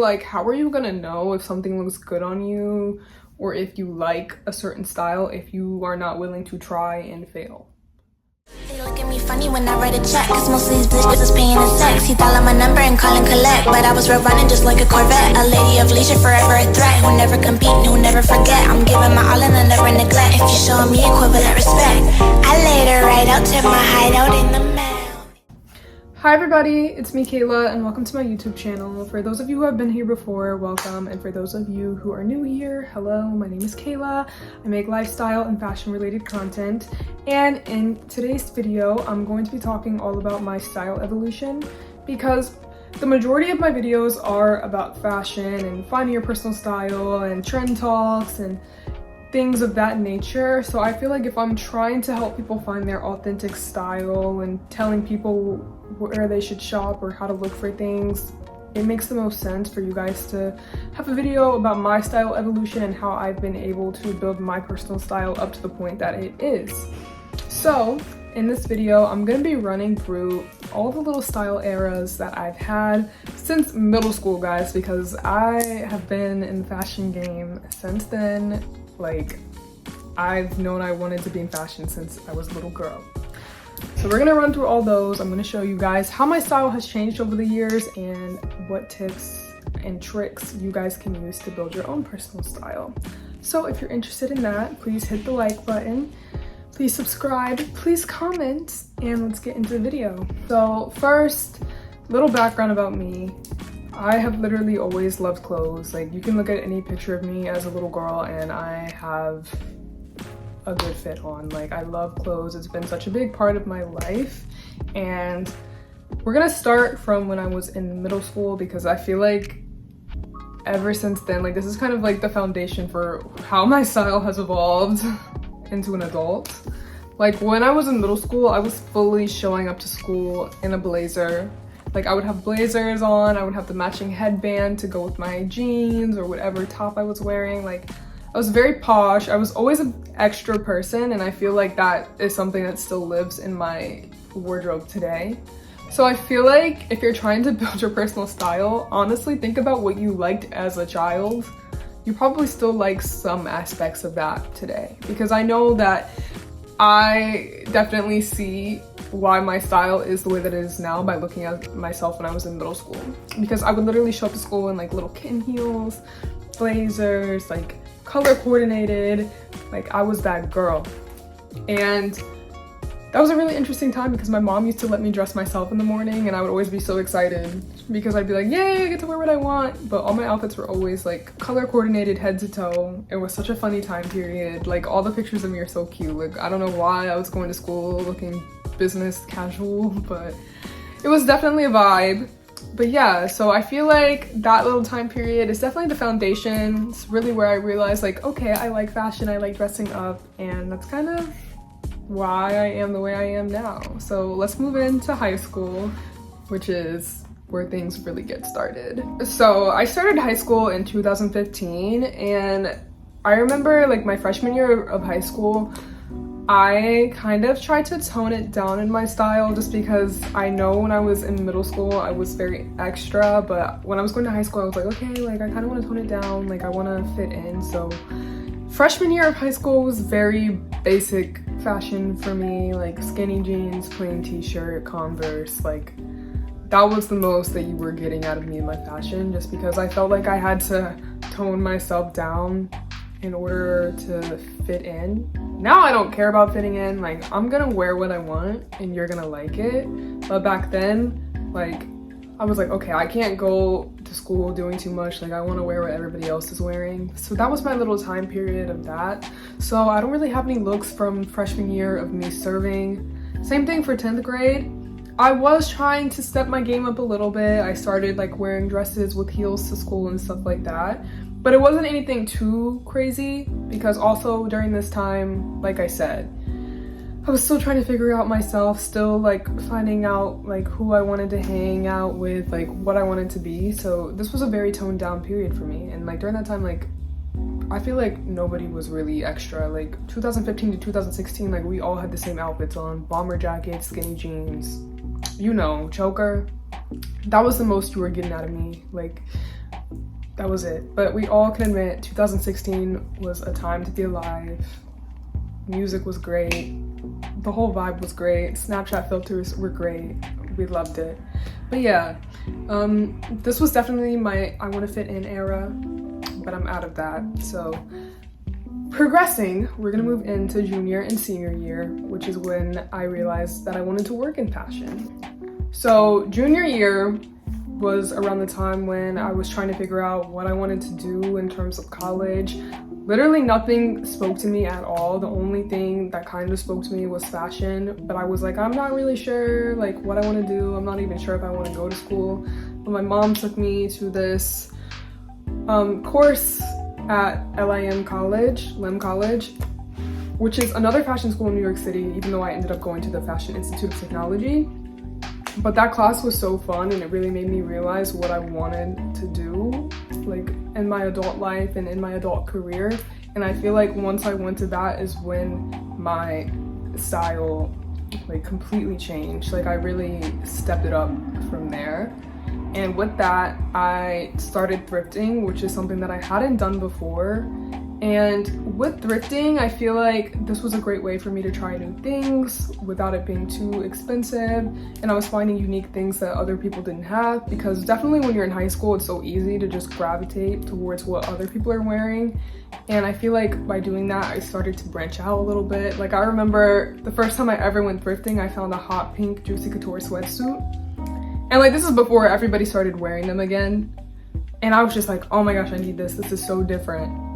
Like, how are you gonna know if something looks good on you or if you like a certain style if you are not willing to try and fail? They look at me funny when I write a check, cause most of these bitches is paying in sex. He dialed my number and call and collect, but I was road running just like a Corvette. A lady of leisure, forever a threat, who never compete, who never forget. I'm giving my all and I never neglect. If you show me equivalent respect, I laid her right out to my hideout in the mall. Hi everybody, it's me Kayla and welcome to my YouTube channel. For those of you who have been here before, welcome, and for those of you who are new here, hello, my name is Kayla. I make lifestyle and fashion related content, and in today's video I'm going to be talking all about my style evolution because the majority of my videos are about fashion and finding your personal style and trend talks and things of that nature. So I feel like if I'm trying to help people find their authentic style and telling people where they should shop or how to look for things, it makes the most sense for you guys to have a video about my style evolution and how I've been able to build my personal style up to the point that it is. So in this video, I'm gonna be running through all the little style eras that I've had since middle school, guys, because I have been in the fashion game since then. Like, I've known I wanted to be in fashion since I was a little girl. So we're gonna run through all those. I'm gonna show you guys how my style has changed over the years and what tips and tricks you guys can use to build your own personal style. So if you're interested in that, please hit the like button, please subscribe, please comment, and let's get into the video. So first, little background about me. I have literally always loved clothes. Like, you can look at any picture of me as a little girl and I have a good fit on. Like, I love clothes. It's been such a big part of my life. And we're gonna start from when I was in middle school because I feel like ever since then, like, this is kind of like the foundation for how my style has evolved into an adult. Like, when I was in middle school, I was fully showing up to school in a blazer. Like, I would have blazers on, I would have the matching headband to go with my jeans or whatever top I was wearing. Like, I was very posh. I was always an extra person, and I feel like that is something that still lives in my wardrobe today. So I feel like if you're trying to build your personal style, honestly, think about what you liked as a child. You probably still like some aspects of that today, because I know that I definitely see why my style is the way that it is now by looking at myself when I was in middle school, because I would literally show up to school in like little kitten heels, blazers, like color coordinated. Like, I was that girl. And that was a really interesting time because my mom used to let me dress myself in the morning, and I would always be so excited because I'd be like, yay, I get to wear what I want. But all my outfits were always like color coordinated head to toe. It was such a funny time period. Like, all the pictures of me are so cute. Like, I don't know why I was going to school looking business casual, but it was definitely a vibe. But yeah, so I feel like that little time period is definitely the foundation. It's really where I realized, like, okay, I like fashion, I like dressing up, and that's kind of why I am the way I am now. So let's move into high school, which is where things really get started. So I started high school in 2015, and I remember, like, my freshman year of high school, I kind of tried to tone it down in my style just because I know when I was in middle school I was very extra, but when I was going to high school I was like, okay, like, I kind of want to tone it down, like, I want to fit in. So freshman year of high school was very basic fashion for me, like skinny jeans, plain t-shirt, Converse. Like, that was the most that you were getting out of me in my fashion, just because I felt like I had to tone myself down in order to fit in. Now I don't care about fitting in. Like, I'm gonna wear what I want and you're gonna like it. But back then, like, I was like, okay, I can't go to school doing too much. Like, I want to wear what everybody else is wearing. So that was my little time period of that. So I don't really have any looks from freshman year of me serving. Same thing for 10th grade. I was trying to step my game up a little bit. I started like wearing dresses with heels to school and stuff like that. But it wasn't anything too crazy because also during this time, like I said, I was still trying to figure out myself, still like finding out like who I wanted to hang out with, like what I wanted to be. So this was a very toned down period for me. And like during that time, like I feel like nobody was really extra. Like 2015 to 2016, like we all had the same outfits on, bomber jackets, skinny jeans, you know, choker. That was the most you were getting out of me. Like that was it. But we all can admit 2016 was a time to be alive. Music was great. The whole vibe was great. Snapchat filters were great. We loved it. But yeah, this was definitely my I want to fit in era, but I'm out of that. So progressing, we're gonna move into junior and senior year, which is when I realized that I wanted to work in fashion. So junior year was around the time when I was trying to figure out what I wanted to do in terms of college. Literally nothing spoke to me at all. The only thing that kind of spoke to me was fashion, but I was like, I'm not really sure like what I want to do. I'm not even sure if I want to go to school. But my mom took me to this course at LIM College, which is another fashion school in New York City, even though I ended up going to the Fashion Institute of Technology. But that class was so fun, and it really made me realize what I wanted to do like in my adult life and in my adult career. And I feel like once I went to that is when my style like completely changed. Like I really stepped it up from there. And with that, I started thrifting, which is something that I hadn't done before. And with thrifting, I feel like this was a great way for me to try new things without it being too expensive. And I was finding unique things that other people didn't have, because definitely when you're in high school, it's so easy to just gravitate towards what other people are wearing. And I feel like by doing that, I started to branch out a little bit. Like I remember the first time I ever went thrifting, I found a hot pink Juicy Couture sweatsuit. And like this is before everybody started wearing them again. And I was just like, oh my gosh, I need this. This is so different.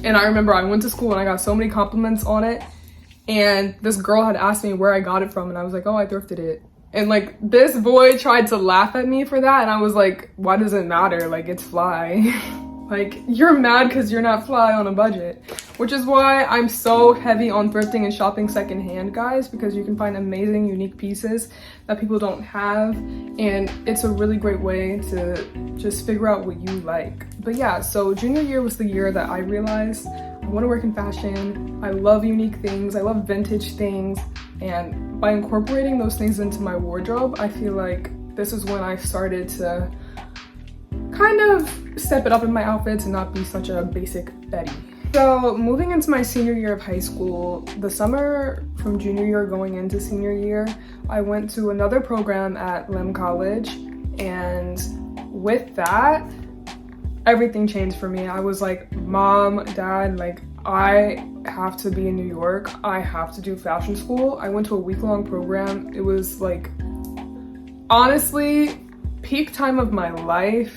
And I remember I went to school and I got so many compliments on it. And this girl had asked me where I got it from. And I was like, oh, I thrifted it. And like this boy tried to laugh at me for that. And I was like, why does it matter? Like it's fly. Like you're mad because you're not fly on a budget. Which is why I'm so heavy on thrifting and shopping secondhand, guys, because you can find amazing, unique pieces that people don't have. And it's a really great way to just figure out what you like. But yeah, so junior year was the year that I realized I want to work in fashion. I love unique things. I love vintage things. And by incorporating those things into my wardrobe, I feel like this is when I started to kind of step it up in my outfits and not be such a basic Betty. So moving into my senior year of high school, the summer from junior year going into senior year, I went to another program at LIM College. And with that, everything changed for me. I was like, Mom, Dad, like I have to be in New York. I have to do fashion school. I went to a week-long program. It was like, honestly, peak time of my life.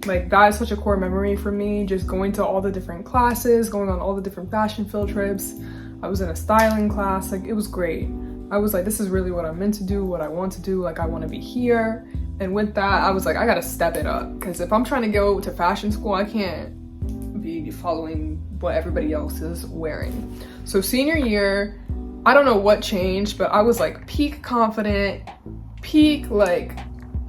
Like that is such a core memory for me, just going to all the different classes, going on all the different fashion field trips. I was in a styling class. Like it was great. I was like, this is really what I'm meant to do, what I want to do. Like I want to be here. And with that, I was like, I gotta step it up, because if I'm trying to go to fashion school, I can't be following what everybody else is wearing. So senior year, I don't know what changed, but I was like peak confident, peak like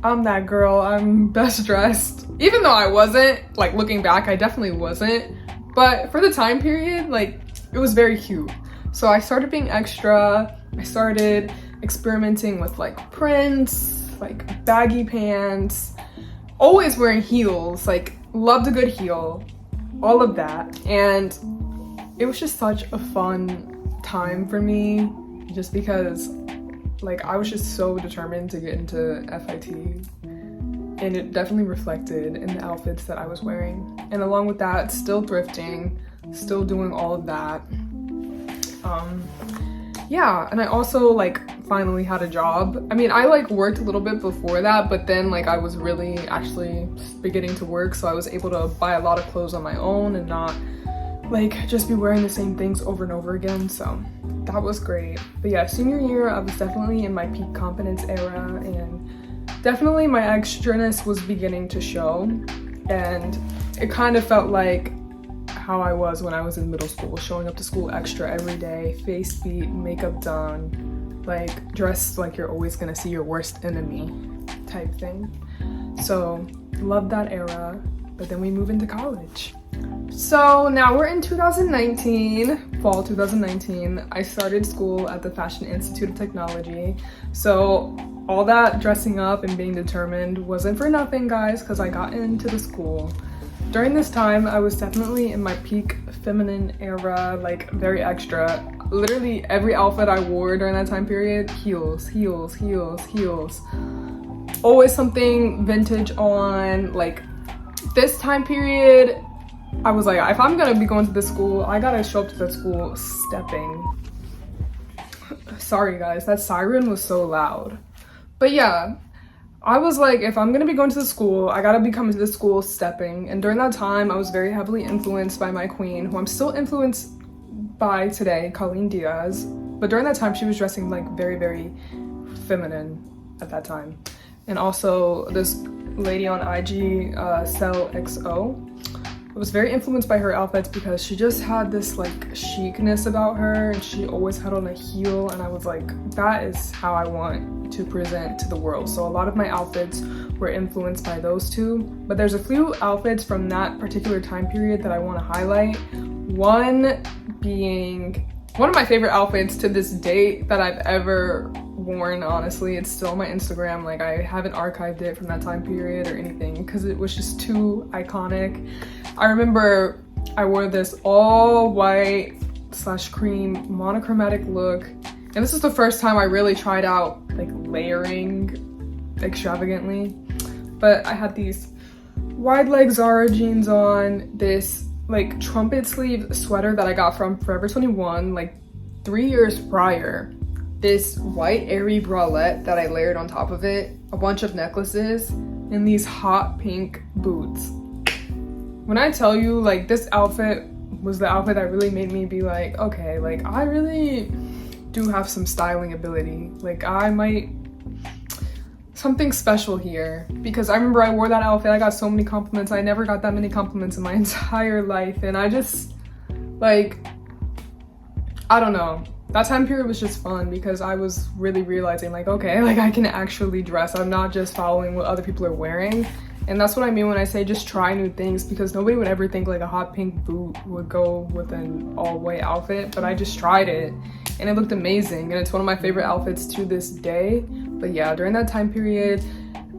I'm that girl, I'm best dressed. Even though I wasn't, like looking back, I definitely wasn't. But for the time period, like it was very cute. So I started being extra. I started experimenting with like prints, like baggy pants, always wearing heels, like loved a good heel, all of that. And it was just such a fun time for me, just because like I was just so determined to get into FIT, and it definitely reflected in the outfits that I was wearing. And along with that, still thrifting, still doing all of that. Yeah, and I also like finally had a job. I mean, I like worked a little bit before that, but then like I was really actually beginning to work, so I was able to buy a lot of clothes on my own and not like just be wearing the same things over and over again. So that was great. But yeah, senior year, I was definitely in my peak confidence era, and definitely my extraness was beginning to show. And it kind of felt like how I was when I was in middle school, showing up to school extra every day, face beat, makeup done, like dressed like you're always gonna see your worst enemy type thing. So loved that era, but then we move into college. So now we're in 2019, fall 2019. I started school at the Fashion Institute of Technology. So all that dressing up and being determined wasn't for nothing, guys, because I got into the school. During this time, I was definitely in my peak feminine era, like very extra. Literally every outfit I wore during that time period, heels, heels, heels, heels. Always something vintage on. Like this time period, I was like, if I'm gonna be going to this school, I gotta show up to that school stepping. Sorry guys, that siren was so loud. But yeah, I was like, if I'm gonna be going to the school, I gotta be coming to the school stepping. And during that time, I was very heavily influenced by my queen, who I'm still influenced by today, Colleen Diaz. But during that time, she was dressing like very, very feminine at that time. And also this lady on IG, Cell XO, I was very influenced by her outfits because she just had this like chicness about her, and she always had on a heel, and I was like, that is how I want to present to the world. So a lot of my outfits were influenced by those two, but there's a few outfits from that particular time period that I want to highlight. One being one of my favorite outfits to this date that I've ever worn. Honestly, it's still on my Instagram. Like, I haven't archived it from that time period or anything because it was just too iconic. I remember I wore this all white / cream monochromatic look, and this is the first time I really tried out like layering extravagantly. But I had these wide leg Zara jeans on, this like trumpet sleeve sweater that I got from Forever 21 like 3 years prior, this white airy bralette that I layered on top of it, a bunch of necklaces, and these hot pink boots. When I tell you, like, this outfit was the outfit that really made me be like, okay, like, I really do have some styling ability. Like, I might something special here, because I remember I wore that outfit, I got so many compliments. I never got that many compliments in my entire life, and I just, like, I don't know. That time period was just fun because I was really realizing, like, okay, like, I can actually dress. I'm not just following what other people are wearing. And that's what I mean when I say just try new things, because nobody would ever think like a hot pink boot would go with an all white outfit, but I just tried it and it looked amazing, and it's one of my favorite outfits to this day. But yeah, during that time period,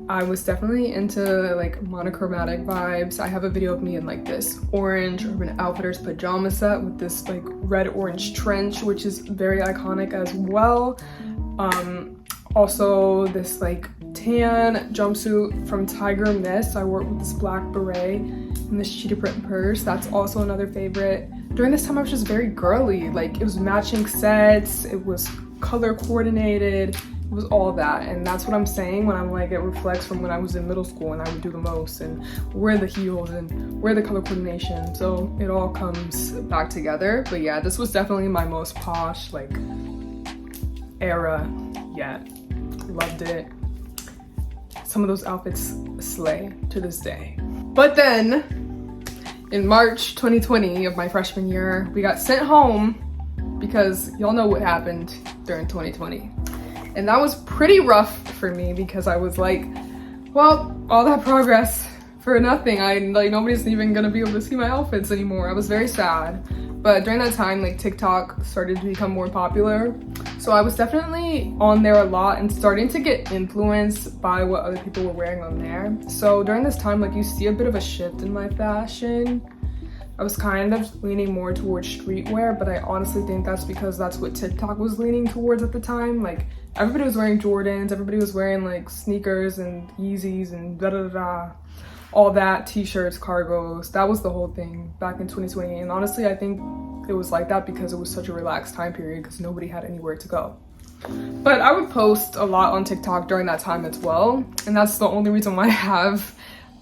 I was definitely into like monochromatic vibes. I have a video of me in like this orange Urban Outfitters pajama set with this like red orange trench, which is very iconic as well. Also this like tan jumpsuit from Tiger Mist. I wore it with this black beret and this cheetah print purse. That's also another favorite. During this time I was just very girly. Like, it was matching sets, it was color coordinated, it was all that. And that's what I'm saying when I'm like, it reflects from when I was in middle school and I would do the most and wear the heels and wear the color coordination. So it all comes back together. But yeah, this was definitely my most posh like era yet. Loved it. Some of those outfits slay to this day. But then in March 2020 of my freshman year, we got sent home because y'all know what happened during 2020. And that was pretty rough for me because I was like, well, all that progress for nothing. Nobody's even gonna be able to see my outfits anymore. I was very sad. But during that time, like, TikTok started to become more popular. So I was definitely on there a lot and starting to get influenced by what other people were wearing on there. So during this time, like, you see a bit of a shift in my fashion. I was kind of leaning more towards streetwear, but I honestly think that's because that's what TikTok was leaning towards at the time. Like, everybody was wearing Jordans, everybody was wearing like sneakers and Yeezys and da da da, all that, t-shirts, cargos. That was the whole thing back in 2020. And honestly, I think it was like that because it was such a relaxed time period because nobody had anywhere to go. But I would post a lot on TikTok during that time as well, and that's the only reason why I have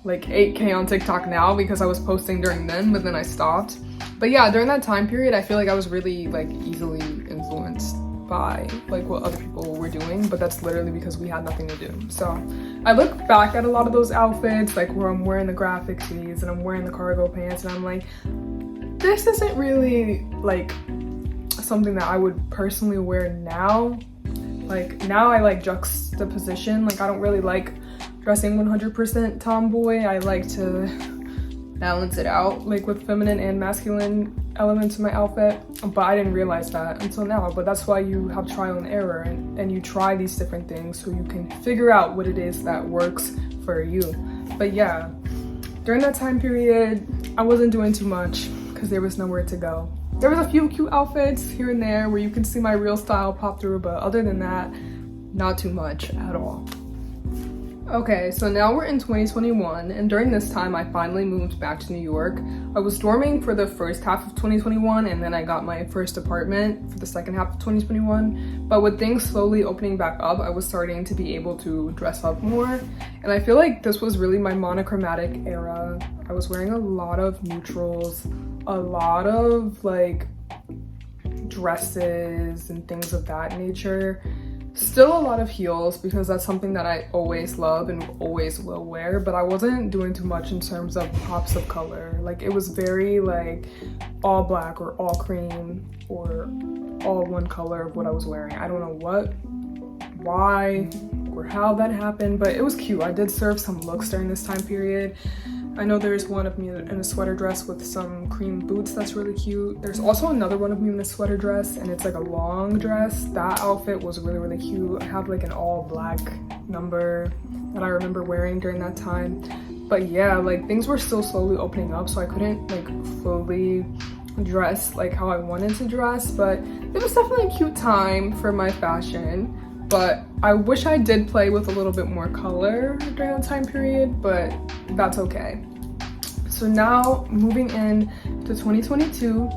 like 8K on TikTok now, because I was posting during then, but then I stopped. But yeah, during that time period, I feel like I was really like easily influenced by like what other people were doing, but that's literally because we had nothing to do. So I look back at a lot of those outfits, like where I'm wearing the graphic tees and I'm wearing the cargo pants, and I'm like, this isn't really like something that I would personally wear now. Like, now I like juxtaposition. Like, I don't really like dressing 100% tomboy. I like to balance it out, like with feminine and masculine elements in my outfit, but I didn't realize that until now. But that's why you have trial and error, and you try these different things so you can figure out what it is that works for you. But yeah, during that time period, I wasn't doing too much because there was nowhere to go. There was a few cute outfits here and there where you can see my real style pop through, but other than that, not too much at all. Okay, so now we're in 2021, and during this time I finally moved back to New York. I was dorming for the first half of 2021, and then I got my first apartment for the second half of 2021. But with things slowly opening back up, I was starting to be able to dress up more, and I feel like this was really my monochromatic era. I was wearing a lot of neutrals, a lot of like dresses and things of that nature. Still a lot of heels because that's something that I always love and always will wear, but I wasn't doing too much in terms of pops of color. Like it was very like all black or all cream or all one color of what I was wearing. I don't know why or how that happened, but it was cute. I did serve some looks during this time period. I know there's one of me in a sweater dress with some cream boots that's really cute. There's also another one of me in a sweater dress, and it's like a long dress. That outfit was really, really cute. I have like an all black number that I remember wearing during that time. But yeah, like things were still slowly opening up, so I couldn't like fully dress like how I wanted to dress, but it was definitely a cute time for my fashion. But I wish I did play with a little bit more color during that time period, but that's okay. So now moving in to 2022,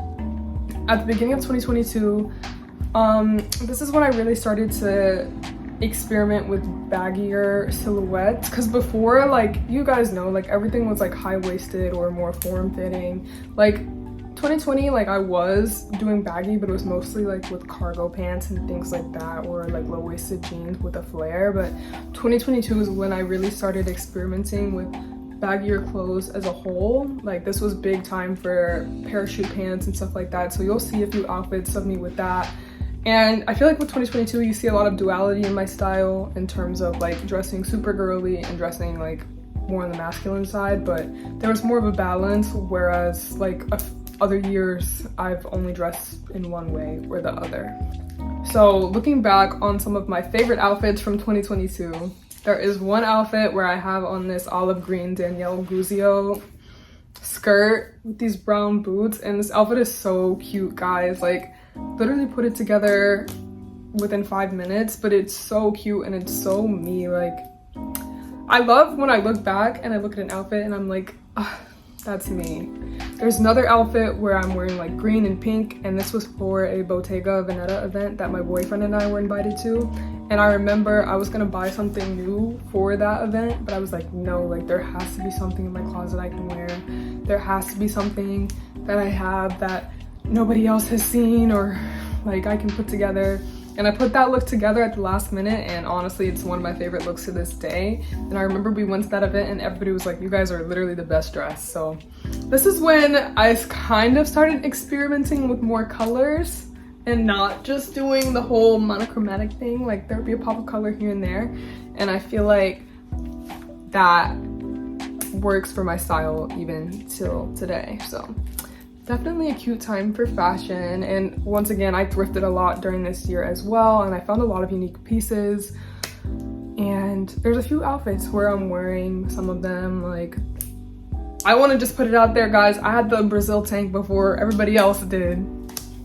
at the beginning of 2022, this is when I really started to experiment with baggier silhouettes, because before, like you guys know, like everything was like high-waisted or more form-fitting. Like 2020, like I was doing baggy, but it was mostly like with cargo pants and things like that, or like low-waisted jeans with a flare. But 2022 is when I really started experimenting with baggier clothes as a whole. Like this was big time for parachute pants and stuff like that, so you'll see a few outfits of me with that. And I feel like with 2022 you see a lot of duality in my style in terms of like dressing super girly and dressing like more on the masculine side, but there was more of a balance, whereas like other years I've only dressed in one way or the other. So looking back on some of my favorite outfits from 2022, there is one outfit where I have on this olive green Danielle Guzio skirt with these brown boots, and this outfit is so cute, guys. Like literally put it together within 5 minutes, but it's so cute and it's so me. Like I love when I look back and I look at an outfit and I'm like, that's me. There's another outfit where I'm wearing like green and pink, and this was for a Bottega Veneta event that my boyfriend and I were invited to. And I remember I was gonna buy something new for that event, but I was like, no, like there has to be something in my closet I can wear. There has to be something that I have that nobody else has seen or like I can put together. And I put that look together at the last minute, and honestly it's one of my favorite looks to this day. And I remember we went to that event and everybody was like, you guys are literally the best dressed. So this is when I kind of started experimenting with more colors and not just doing the whole monochromatic thing. Like there'd be a pop of color here and there, and I feel like that works for my style even till today. So definitely a cute time for fashion. And once again, I thrifted a lot during this year as well, and I found a lot of unique pieces. And there's a few outfits where I'm wearing some of them. Like I want to just put it out there, guys, I had the Brazil tank before everybody else did.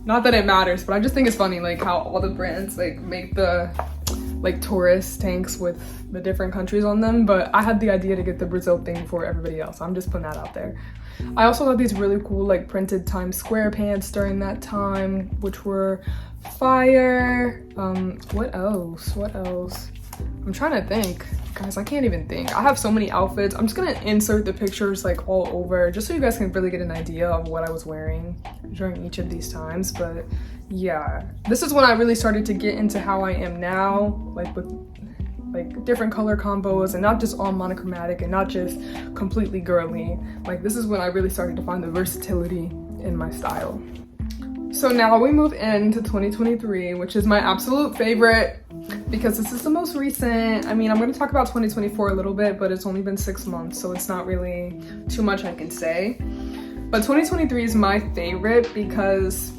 Not that it matters, but I just think it's funny like how all the brands like make the like tourist tanks with the different countries on them, but I had the idea to get the Brazil thing before everybody else. I'm just putting that out there. I also got these really cool like printed Times Square pants during that time, which were fire. What else? I'm trying to think, guys. I can't even think. I have so many outfits. I'm just gonna insert the pictures like all over just so you guys can really get an idea of what I was wearing during each of these times. But yeah, this is when I really started to get into how I am now, like with like different color combos and not just all monochromatic and not just completely girly. Like this is when I really started to find the versatility in my style. So now we move into 2023, which is my absolute favorite because this is the most recent. I mean, I'm going to talk about 2024 a little bit, but it's only been 6 months, so it's not really too much I can say. But 2023 is my favorite because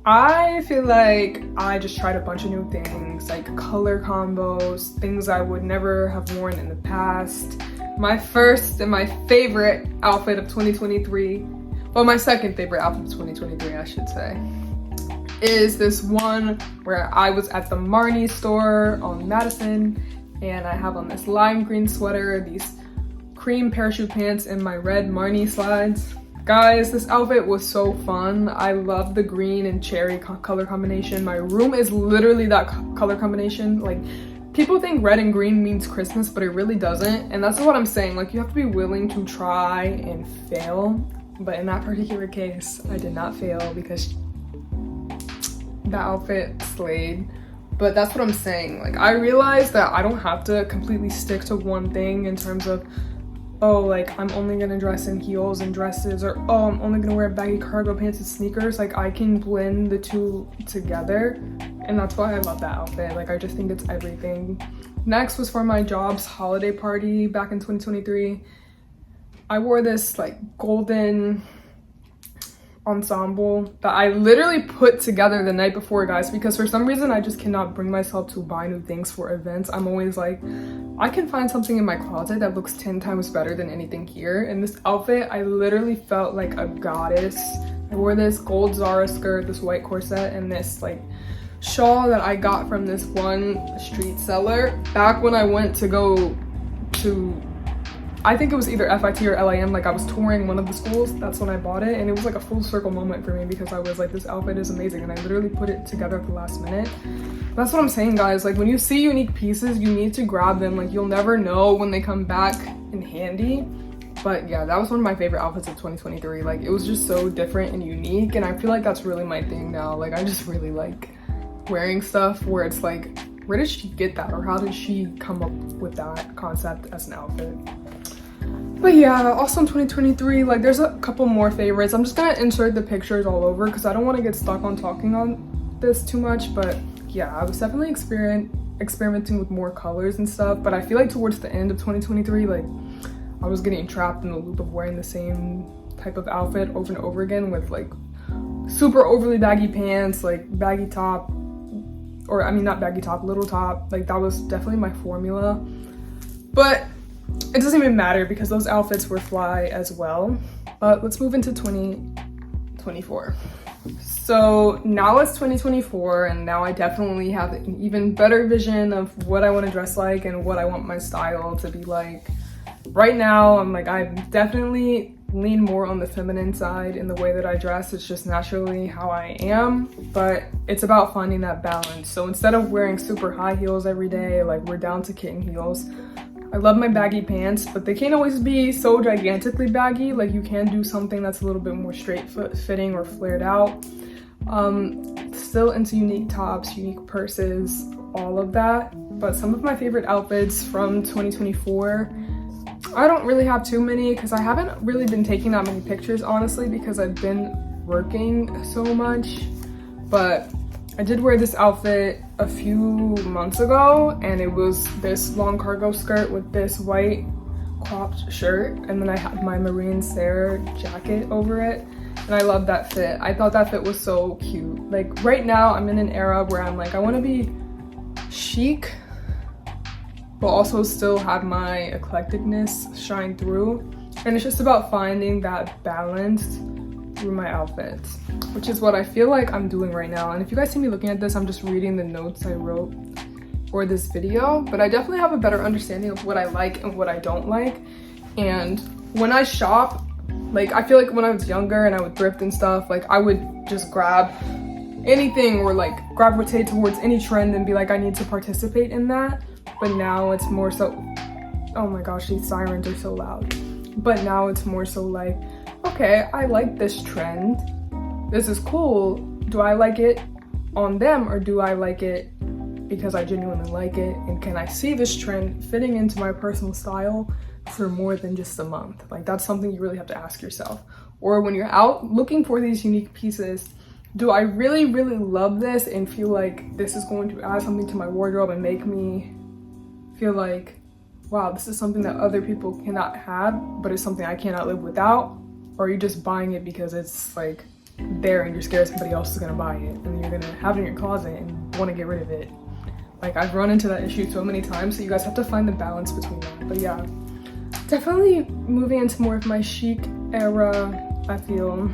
I feel like I just tried a bunch of new things, like color combos, things I would never have worn in the past. My first and my favorite outfit of 2023, well, my second favorite outfit of 2023, I should say, is this one where I was at the Marnie store on Madison, and I have on this lime green sweater, these cream parachute pants, and my red Marnie slides. Guys, this outfit was so fun. I love the green and cherry color combination. My room is literally that color combination. Like, people think red and green means Christmas, but it really doesn't. And that's what I'm saying. Like, you have to be willing to try and fail. But in that particular case, I did not fail because that outfit slayed. But that's what I'm saying. Like, I realized that I don't have to completely stick to one thing in terms of, oh, like, I'm only gonna dress in heels and dresses, or oh, I'm only gonna wear baggy cargo pants and sneakers. Like, I can blend the two together, and that's why I love that outfit. Like, I just think it's everything. Next was for my job's holiday party back in 2023. I wore this like golden ensemble that I literally put together the night before, guys, because for some reason I just cannot bring myself to buy new things for events. I'm always like, I can find something in my closet that looks 10 times better than anything here. And this outfit, I literally felt like a goddess. I wore this gold Zara skirt, this white corset, and this like shawl that I got from this one street seller back when I went to go to, I think it was either FIT or LAM. Like, I was touring one of the schools. That's when I bought it, and it was like a full circle moment for me because I was like, this outfit is amazing, and I literally put it together at the last minute. That's what I'm saying, guys. Like, when you see unique pieces, you need to grab them. Like, you'll never know when they come back in handy. But yeah, that was one of my favorite outfits of 2023. Like, it was just so different and unique, and I feel like that's really my thing now. Like, I just really like wearing stuff where it's like, where did she get that, or how did she come up with that concept as an outfit? But yeah, also in 2023, like, there's a couple more favorites. I'm just gonna insert the pictures all over because I don't want to get stuck on talking on this too much. But yeah, I was definitely experimenting with more colors and stuff. But I feel like towards the end of 2023, like, I was getting trapped in the loop of wearing the same type of outfit over and over again with like super overly baggy pants, like baggy top, or I mean not baggy top, little top. Like, that was definitely my formula. But it doesn't even matter because those outfits were fly as well. But let's move into 2024. So now it's 2024, and now I definitely have an even better vision of what I want to dress like and what I want my style to be like. Right now, I'm like, I definitely lean more on the feminine side in the way that I dress. It's just naturally how I am, but it's about finding that balance. So instead of wearing super high heels every day, like, we're down to kitten heels. I love my baggy pants, but they can't always be so gigantically baggy. Like, you can do something that's a little bit more straight fitting or flared out. Still into unique tops, unique purses, all of that. But some of my favorite outfits from 2024, I don't really have too many because I haven't really been taking that many pictures, honestly, because I've been working so much. But I did wear this outfit a few months ago, and it was this long cargo skirt with this white cropped shirt, and then I had my Marine Serre jacket over it, and I love that fit. I thought that fit was so cute. Like, right now I'm in an era where I'm like, I want to be chic but also still have my eclecticness shine through, and it's just about finding that balance through my outfits, which is what I feel like I'm doing right now. And if you guys see me looking at this, I'm just reading the notes I wrote for this video, but I definitely have a better understanding of what I like and what I don't like. And when I shop, like, I feel like when I was younger and I would thrift and stuff, like, I would just grab anything or like gravitate towards any trend and be like, I need to participate in that. But now it's more so, oh my gosh, these sirens are so loud. But now it's more so like, okay, I like this trend. This is cool. Do I like it on them, or do I like it because I genuinely like it? And can I see this trend fitting into my personal style for more than just a month? Like, that's something you really have to ask yourself. Or when you're out looking for these unique pieces, do I really, really love this and feel like this is going to add something to my wardrobe and make me feel like, wow, this is something that other people cannot have, but it's something I cannot live without? Or are you just buying it because it's like there and you're scared somebody else is gonna buy it and you're gonna have it in your closet and want to get rid of it? Like, I've run into that issue so many times, so you guys have to find the balance between that. But yeah, definitely moving into more of my chic era, I feel.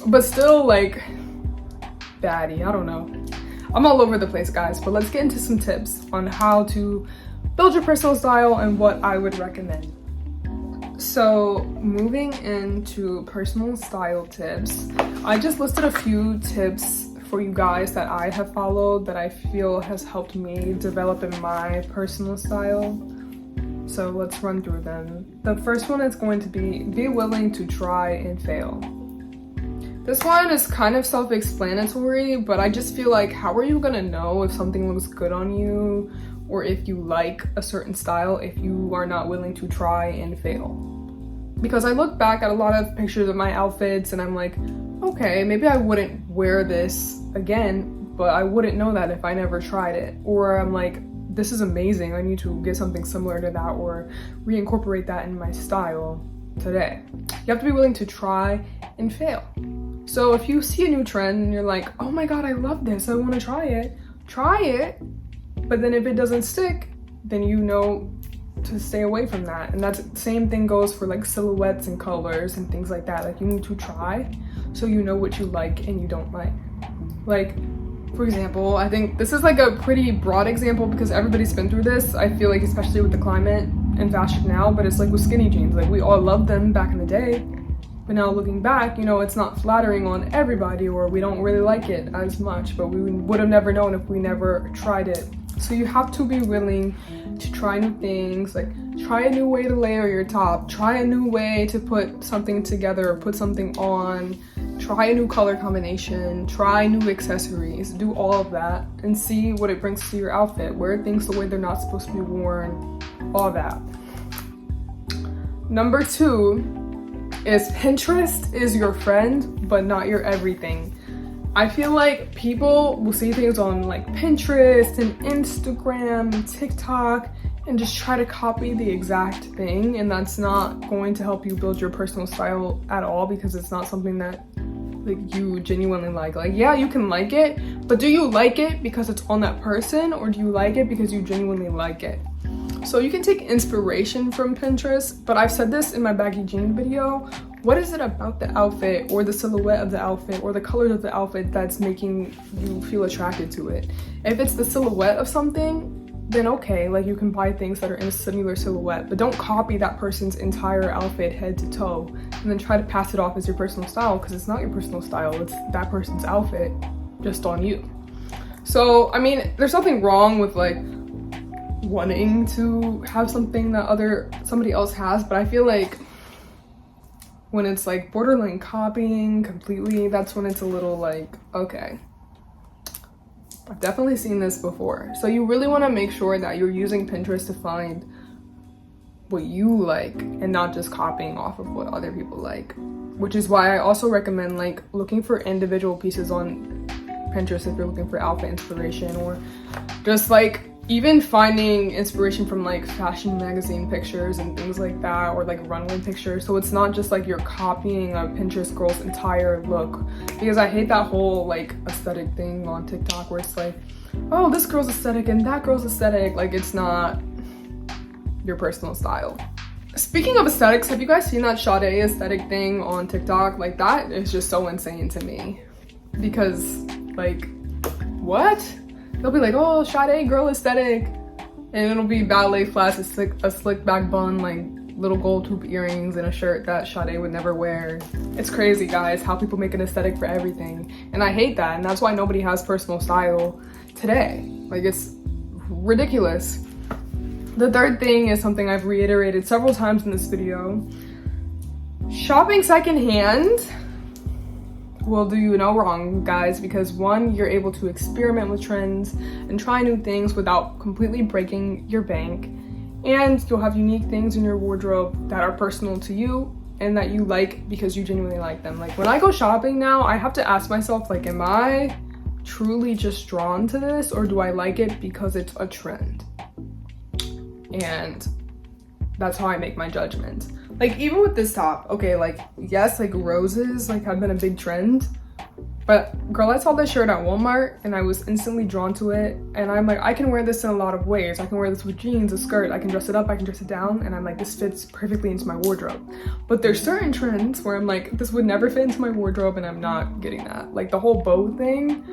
But still, like, baddie, I don't know. I'm all over the place, guys, but let's get into some tips on how to build your personal style and what I would recommend. So moving into personal style tips, I just listed a few tips for you guys that I have followed that I feel has helped me develop in my personal style. So let's run through them. The first one is going to be willing to try and fail. This one is kind of self-explanatory, but I just feel like, how are you gonna know if something looks good on you or if you like a certain style if you are not willing to try and fail? Because I look back at a lot of pictures of my outfits and I'm like, okay, maybe I wouldn't wear this again, but I wouldn't know that if I never tried it. Or I'm like, this is amazing, I need to get something similar to that or reincorporate that in my style today. You have to be willing to try and fail. So if you see a new trend and you're like, oh my god, I love this, I want to try it, but then if it doesn't stick, then you know to stay away from that. And that's the same thing goes for like silhouettes and colors and things like that. Like, you need to try so you know what you like and you don't like. Like, for example, I think this is like a pretty broad example because everybody's been through this, I feel like, especially with the climate and fashion now, but it's like with skinny jeans. Like, we all loved them back in the day, but now looking back, you know, it's not flattering on everybody, or we don't really like it as much, but we would have never known if we never tried it. So you have to be willing to try new things, like try a new way to layer your top, try a new way to put something together or put something on, try a new color combination, try new accessories, do all of that and see what it brings to your outfit. Wear things the way they're not supposed to be worn, all that. Number 2 is Pinterest is your friend, but not your everything. I feel like people will see things on like Pinterest and Instagram and TikTok and just try to copy the exact thing, and that's not going to help you build your personal style at all because it's not something that like you genuinely like. Like, yeah, you can like it, but do you like it because it's on that person, or do you like it because you genuinely like it? So you can take inspiration from Pinterest, but I've said this in my baggy jean video. What is it about the outfit or the silhouette of the outfit or the colors of the outfit that's making you feel attracted to it? If it's the silhouette of something, then okay, like you can buy things that are in a similar silhouette, but don't copy that person's entire outfit head to toe and then try to pass it off as your personal style, because it's not your personal style, it's that person's outfit just on you. So, I mean, there's nothing wrong with like wanting to have something that somebody else has, but I feel like when it's like borderline copying completely, that's when it's a little like, okay, I've definitely seen this before. So you really want to make sure that you're using Pinterest to find what you like and not just copying off of what other people like, which is why I also recommend like looking for individual pieces on Pinterest if you're looking for outfit inspiration, or just like even finding inspiration from like fashion magazine pictures and things like that, or like runway pictures. So it's not just like you're copying a Pinterest girl's entire look, because I hate that whole like aesthetic thing on TikTok where it's like, oh, this girl's aesthetic and that girl's aesthetic. Like, it's not your personal style. Speaking of aesthetics, have you guys seen that Sade aesthetic thing on TikTok? Like, that is just so insane to me, because like, what? They'll be like, oh, Sade girl aesthetic, and it'll be ballet flats, a slick back bun, like little gold hoop earrings, and a shirt that Sade would never wear. It's crazy, guys, how people make an aesthetic for everything, and I hate that, and that's why nobody has personal style today. Like, it's ridiculous. The third thing is something I've reiterated several times in this video. Shopping secondhand will do you no wrong, guys, because one, you're able to experiment with trends and try new things without completely breaking your bank, and you'll have unique things in your wardrobe that are personal to you and that you like because you genuinely like them. Like, when I go shopping now, I have to ask myself, like, am I truly just drawn to this, or do I like it because it's a trend? And that's how I make my judgment. Like even with this top, okay, like yes, like roses like have been a big trend, but girl, I saw this shirt at Walmart and I was instantly drawn to it, and I'm like, I can wear this in a lot of ways. I can wear this with jeans, a skirt, I can dress it up, I can dress it down, and I'm like, this fits perfectly into my wardrobe. But there's certain trends where I'm like, this would never fit into my wardrobe, and I'm not getting that. Like the whole bow thing,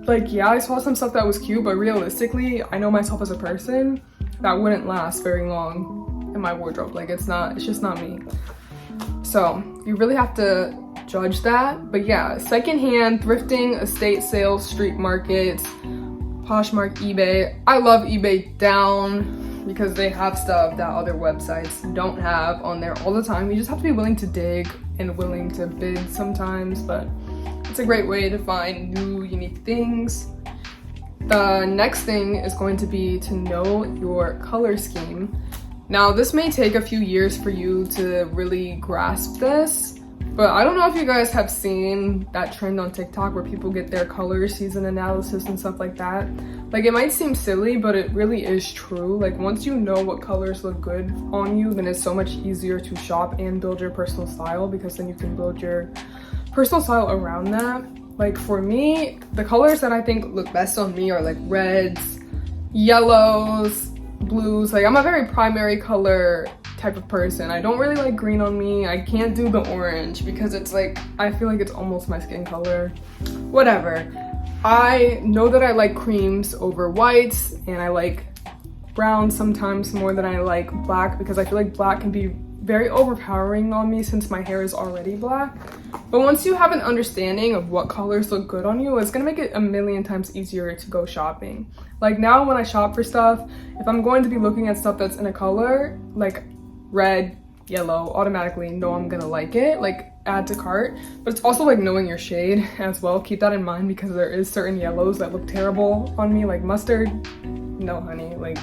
like yeah, I saw some stuff that was cute, but realistically, I know myself as a person, that wouldn't last very long in my wardrobe. Like it's just not me. So you really have to judge that. But yeah, secondhand, thrifting, estate sales, street markets, Poshmark, eBay. I love eBay down because they have stuff that other websites don't have on there all the time. You just have to be willing to dig and willing to bid sometimes, but it's a great way to find new unique things. The next thing is going to be to know your color scheme. Now this may take a few years for you to really grasp this, but I don't know if you guys have seen that trend on TikTok where people get their color season analysis and stuff like that. Like it might seem silly, but it really is true. Like once you know what colors look good on you, then it's so much easier to shop and build your personal style, because then you can build your personal style around that. Like for me, the colors that I think look best on me are like reds, yellows, blues. Like I'm a very primary color type of person. I don't really like green on me. I can't do the orange because it's like, I feel like it's almost my skin color. Whatever. I know that I like creams over whites, and I like brown sometimes more than I like black, because I feel like black can be very overpowering on me since my hair is already black. But once you have an understanding of what colors look good on you, it's gonna make it a million times easier to go shopping. Like now when I shop for stuff, if I'm going to be looking at stuff that's in a color like red, yellow, automatically know I'm gonna like it, like add to cart. But it's also like knowing your shade as well. Keep that in mind, because there is certain yellows that look terrible on me, like mustard. No honey, like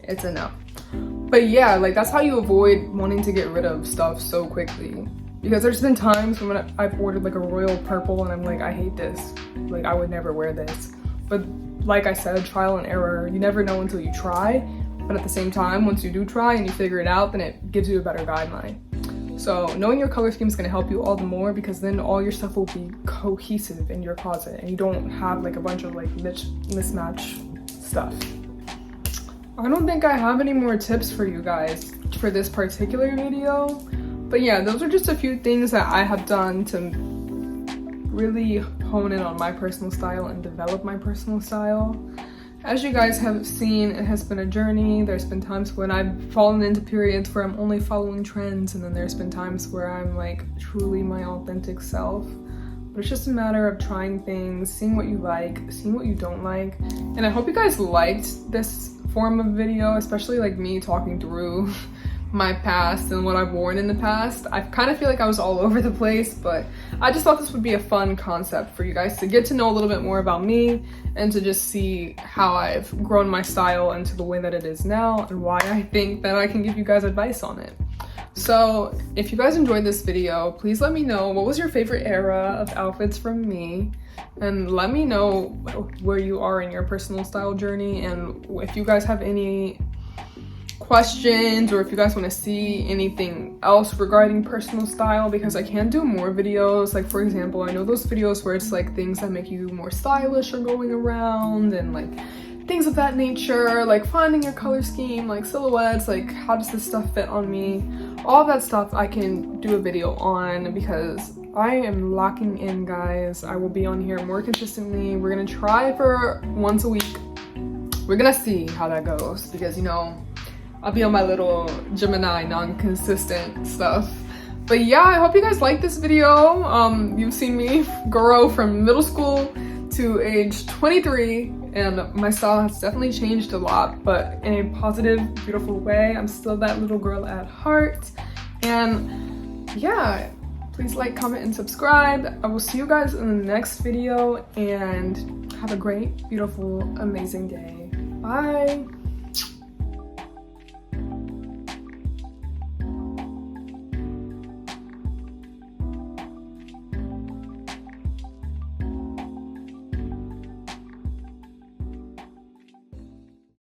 it's a no. But yeah, like that's how you avoid wanting to get rid of stuff so quickly. Because there's been times when I've ordered like a royal purple and I'm like, I hate this. Like I would never wear this. But like I said, trial and error. You never know until you try. But at the same time, once you do try and you figure it out, then it gives you a better guideline. So knowing your color scheme is going to help you all the more, because then all your stuff will be cohesive in your closet and you don't have like a bunch of like mismatch stuff. I don't think I have any more tips for you guys for this particular video. But yeah, those are just a few things that I have done to really hone in on my personal style and develop my personal style. As you guys have seen, it has been a journey. There's been times when I've fallen into periods where I'm only following trends, and then there's been times where I'm like truly my authentic self. But it's just a matter of trying things, seeing what you like, seeing what you don't like. And I hope you guys liked this form of video, especially like me talking through my past and what I've worn in the past. I kind of feel like I was all over the place, but I just thought this would be a fun concept for you guys to get to know a little bit more about me and to just see how I've grown my style into the way that it is now and why I think that I can give you guys advice on it. So if you guys enjoyed this video, please let me know what was your favorite era of outfits from me, and let me know where you are in your personal style journey, and if you guys have any questions or if you guys want to see anything else regarding personal style, because I can do more videos. Like for example, I know those videos where it's like things that make you more stylish are going around, and like things of that nature, like finding your color scheme, like silhouettes, like how does this stuff fit on me, all of that stuff I can do a video on, because I am locking in, guys. I will be on here more consistently. We're gonna try for once a week. We're gonna see how that goes, because you know, I'll be on my little Gemini non-consistent stuff. But yeah, I hope you guys like this video. You've seen me grow from middle school to age 23, and my style has definitely changed a lot, but in a positive, beautiful way. I'm still that little girl at heart. And yeah, please like, comment, and subscribe. I will see you guys in the next video, and have a great, beautiful, amazing day. Bye.